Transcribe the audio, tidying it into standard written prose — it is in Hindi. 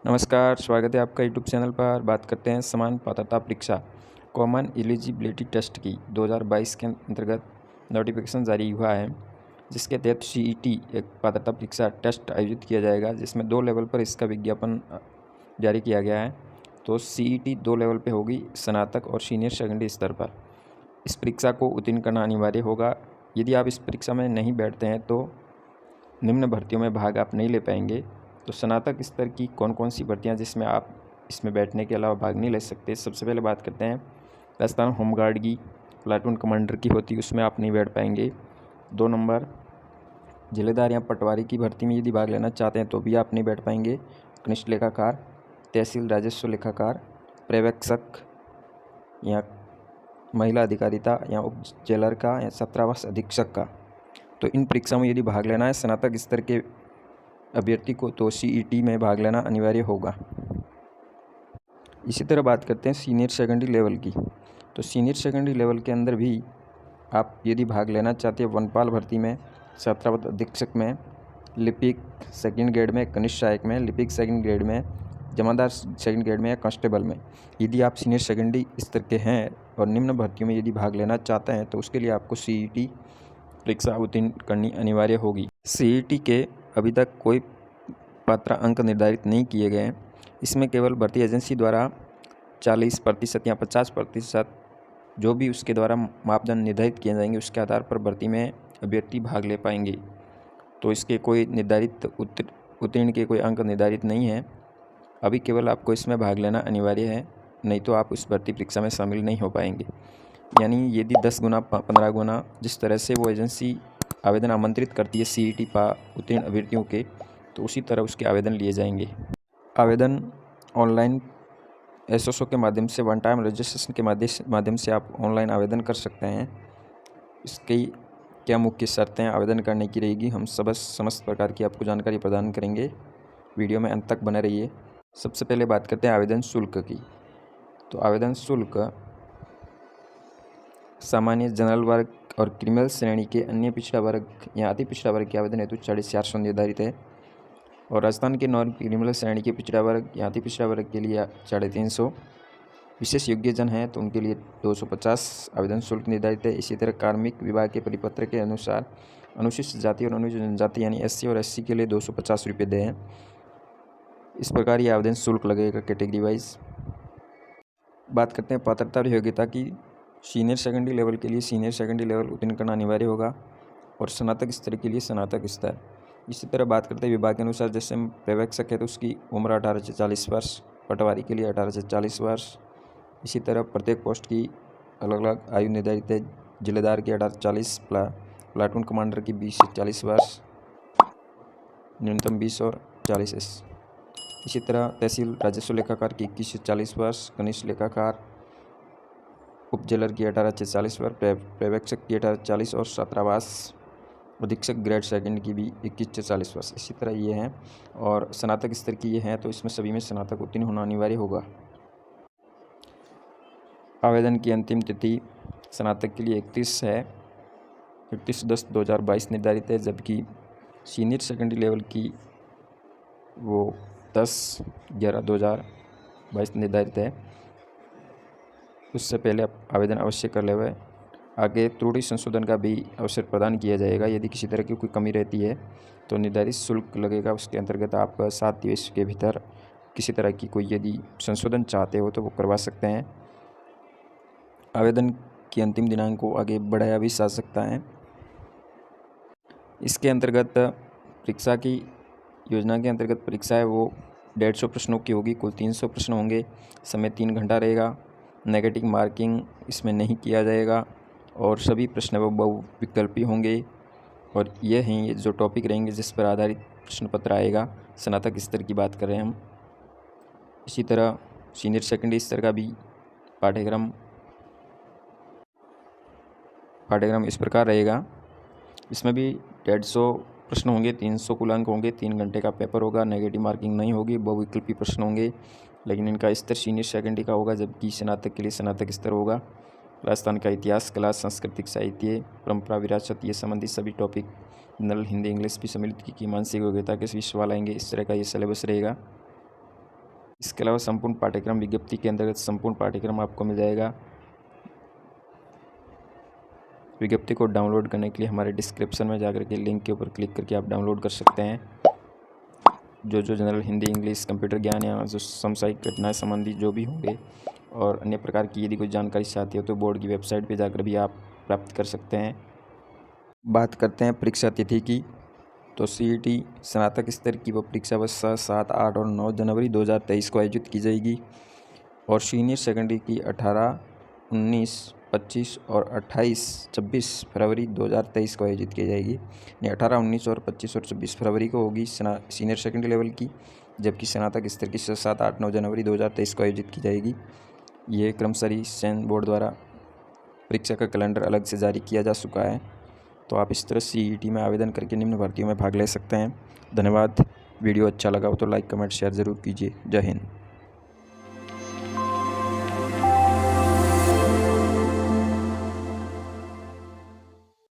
नमस्कार, स्वागत है आपका यूट्यूब चैनल पर। बात करते हैं समान पात्रता परीक्षा कॉमन एलिजिबिलिटी टेस्ट की 2022 के अंतर्गत नोटिफिकेशन जारी हुआ है, जिसके तहत सीईटी एक पात्रता परीक्षा टेस्ट आयोजित किया जाएगा, जिसमें 2 लेवल पर इसका विज्ञापन जारी किया गया है। तो सीईटी 2 लेवल पे होगी, स्नातक और सीनियर सेकेंडरी स्तर पर। इस परीक्षा को उत्तीर्ण करना अनिवार्य होगा। यदि आप इस परीक्षा में नहीं बैठते हैं तो निम्न भर्तियों में भाग आप नहीं ले पाएंगे। तो स्नातक स्तर की कौन कौन सी भर्तियां जिसमें आप इसमें बैठने के अलावा भाग नहीं ले सकते। सबसे पहले बात करते हैं राजस्थान होमगार्ड की, प्लाटून कमांडर की होती है, उसमें आप नहीं बैठ पाएंगे। 2 नंबर जिलेदार या पटवारी की भर्ती में यदि भाग लेना चाहते हैं तो भी आप नहीं बैठ पाएंगे। कनिष्ठ लेखाकार, तहसील राजस्व लेखाकार, पर्यवेक्षक या महिला अधिकारिता या उप जेलर का या छात्रावास अधीक्षक का। तो इन परीक्षाओं में यदि भाग लेना है स्नातक स्तर के अभ्यर्थी को तो सीईटी में भाग लेना अनिवार्य होगा। इसी तरह बात करते हैं सीनियर सेकेंडरी लेवल की। तो सीनियर सेकेंडरी लेवल के अंदर भी आप यदि भाग लेना चाहते हैं वनपाल भर्ती में, छात्रावास अधीक्षक में, लिपिक सेकंड ग्रेड में, कनिष्ठ सहायक में, लिपिक सेकंड ग्रेड में, जमादार सेकंड ग्रेड में या कांस्टेबल में, यदि आप सीनियर सेकेंडरी स्तर के हैं और निम्न भर्तियों में यदि भाग लेना चाहते हैं तो उसके लिए आपको सीईटी परीक्षा उत्तीर्ण करनी अनिवार्य होगी। सीईटी के अभी तक कोई पात्र अंक निर्धारित नहीं किए गए हैं। इसमें केवल भर्ती एजेंसी द्वारा 40% या 50% जो भी उसके द्वारा मापदंड निर्धारित किए जाएंगे उसके आधार पर भर्ती में अभ्यर्थी भाग ले पाएंगे। तो इसके कोई निर्धारित उत्तीर्ण के कोई अंक निर्धारित नहीं है। अभी केवल आपको इसमें भाग लेना अनिवार्य है, नहीं तो आप उस भर्ती परीक्षा में शामिल नहीं हो पाएंगे। यानी यदि 10 गुना 15 गुना जिस तरह से वो एजेंसी आवेदन आमंत्रित करती है सीईटी पा उत्तीर्ण अभ्यर्थियों के, तो उसी तरह उसके आवेदन लिए जाएंगे। आवेदन ऑनलाइन एसओसो के माध्यम से वन टाइम रजिस्ट्रेशन के माध्यम से आप ऑनलाइन आवेदन कर सकते हैं। इसकी क्या मुख्य शर्तें आवेदन करने की रहेगी, हम समस्त प्रकार की आपको जानकारी प्रदान करेंगे। वीडियो में अंत तक बने रहिए। सबसे पहले बात करते हैं आवेदन शुल्क की। तो आवेदन शुल्क सामान्य जनरल वर्ग और क्रिमिनल श्रेणी के अन्य पिछड़ा वर्ग या अति पिछड़ा वर्ग के आवेदन हेतु 450 निर्धारित है, और राजस्थान के नॉन क्रिमिनल श्रेणी के पिछड़ा वर्ग या अति पिछड़ा वर्ग के लिए 350। विशेष योग्यजन हैं तो उनके लिए 250 आवेदन शुल्क निर्धारित है। इसी तरह कार्मिक विभाग के परिपत्र के अनुसार अनुसूचित जाति और अनुसूचित जनजाति यानी एससी और एससी के लिए 250 रुपये दें हैं। इस प्रकार ये आवेदन शुल्क लगेगा कैटेगरी वाइज। बात करते हैं पात्रता और योग्यता की। सीनियर सेकेंडरी लेवल के लिए सीनियर सेकेंडरी लेवल उत्तीर्ण करना अनिवार्य होगा, और स्नातक स्तर के लिए स्नातक स्तर। इसी तरह बात करते हैं विभाग के अनुसार, जैसे पर्यवेक्षक है तो उसकी उम्र 18 से 40 वर्ष, पटवारी के लिए 18 से 40 वर्ष। इसी तरह प्रत्येक पोस्ट की अलग अलग आयु निर्धारित है। जिलेदार की 18 से 40, प्लाटून कमांडर की 20 से 40 वर्ष, न्यूनतम 20 और 40। इसी तरह तहसील राजस्व लेखाकार की 21 से 40 वर्ष, कनिष्ठ लेखाकार उप जेलर की 18 से 40 वर्ष, पर्यवेक्षक की 18 से 40 और छात्रावास अधीक्षक ग्रेड सेकंड की भी 21 से 40 वर्ष। इसी तरह ये हैं, और स्नातक स्तर की ये हैं तो इसमें सभी में स्नातक उत्तीर्ण होना अनिवार्य होगा। आवेदन की अंतिम तिथि स्नातक के लिए 31 है, 31/10/2022 निर्धारित है, जबकि सीनियर सेकेंडरी लेवल की वो 10/11/2022 निर्धारित है। उससे पहले आप आवेदन अवश्य कर ले हुए। आगे त्रुटि संशोधन का भी अवसर प्रदान किया जाएगा। यदि किसी तरह की कोई कमी रहती है तो निर्धारित शुल्क लगेगा, उसके अंतर्गत आप 7 दिवस के भीतर किसी तरह की कोई यदि संशोधन चाहते हो तो वो करवा सकते हैं। आवेदन की अंतिम दिनांक को आगे बढ़ाया भी जा सकता है। इसके अंतर्गत परीक्षा की योजना के अंतर्गत परीक्षा है वो 150 प्रश्नों की होगी। कुल 300 प्रश्न होंगे। समय 3 घंटा रहेगा। नेगेटिव मार्किंग इसमें नहीं किया जाएगा, और सभी प्रश्न वो बहुविकल्पी होंगे। और ये हैं ये जो टॉपिक रहेंगे जिस पर आधारित प्रश्न पत्र आएगा। स्नातक स्तर की बात कर रहे हैं हम। इसी तरह सीनियर सेकेंडरी स्तर का भी पाठ्यक्रम इस प्रकार रहेगा। इसमें भी 150 प्रश्न होंगे, 300 कुल अंक होंगे, 3 घंटे का पेपर होगा। नेगेटिव मार्किंग नहीं होगी, बहुविकल्पी प्रश्न होंगे, लेकिन इनका स्तर सीनियर सेकेंडरी का होगा, जबकि स्नातक के लिए स्नातक स्तर होगा। राजस्थान का इतिहास, कला, सांस्कृतिक, साहित्य, परंपरा, विरासत, ये संबंधित सभी टॉपिक जनरल हिंदी इंग्लिश भी सम्मिलित की मानसिक योग्यता के सभी सवाल आएंगे। इस तरह का ये सिलेबस रहेगा। इसके अलावा संपूर्ण पाठ्यक्रम विज्ञप्ति के अंतर्गत संपूर्ण पाठ्यक्रम आपको मिल जाएगा। विज्ञप्ति को डाउनलोड करने के लिए हमारे डिस्क्रिप्शन में जाकर के लिंक के ऊपर क्लिक करके आप डाउनलोड कर सकते हैं। जो जनरल हिंदी, इंग्लिश, कंप्यूटर ज्ञान या जो समसामयिक घटनाएं संबंधी जो भी होंगे और अन्य प्रकार की यदि कोई जानकारी चाहती हो तो बोर्ड की वेबसाइट पर जाकर भी आप प्राप्त कर सकते हैं। बात करते हैं परीक्षा तिथि की, तो CET स्नातक स्तर की वो परीक्षा बस 7, 8 और 9 जनवरी 2023 को आयोजित की जाएगी और सीनियर सेकेंडरी की 18, 19, 25 और 28, 26 फरवरी 2023 को आयोजित की जाएगी। यानी 18, 19 और 25 और 26 फरवरी को होगी सीनियर सेकेंडरी लेवल की, जबकि स्नातक स्तर की 7, 8, 9 जनवरी 2023 को आयोजित की जाएगी। ये क्रमशः सैन्य बोर्ड द्वारा परीक्षा का कैलेंडर अलग से जारी किया जा चुका है। तो आप इस तरह CET में आवेदन करके निम्न भर्तियों में भाग ले सकते हैं। धन्यवाद। वीडियो अच्छा लगा हो तो लाइक, कमेंट, शेयर ज़रूर कीजिए। जय हिंद।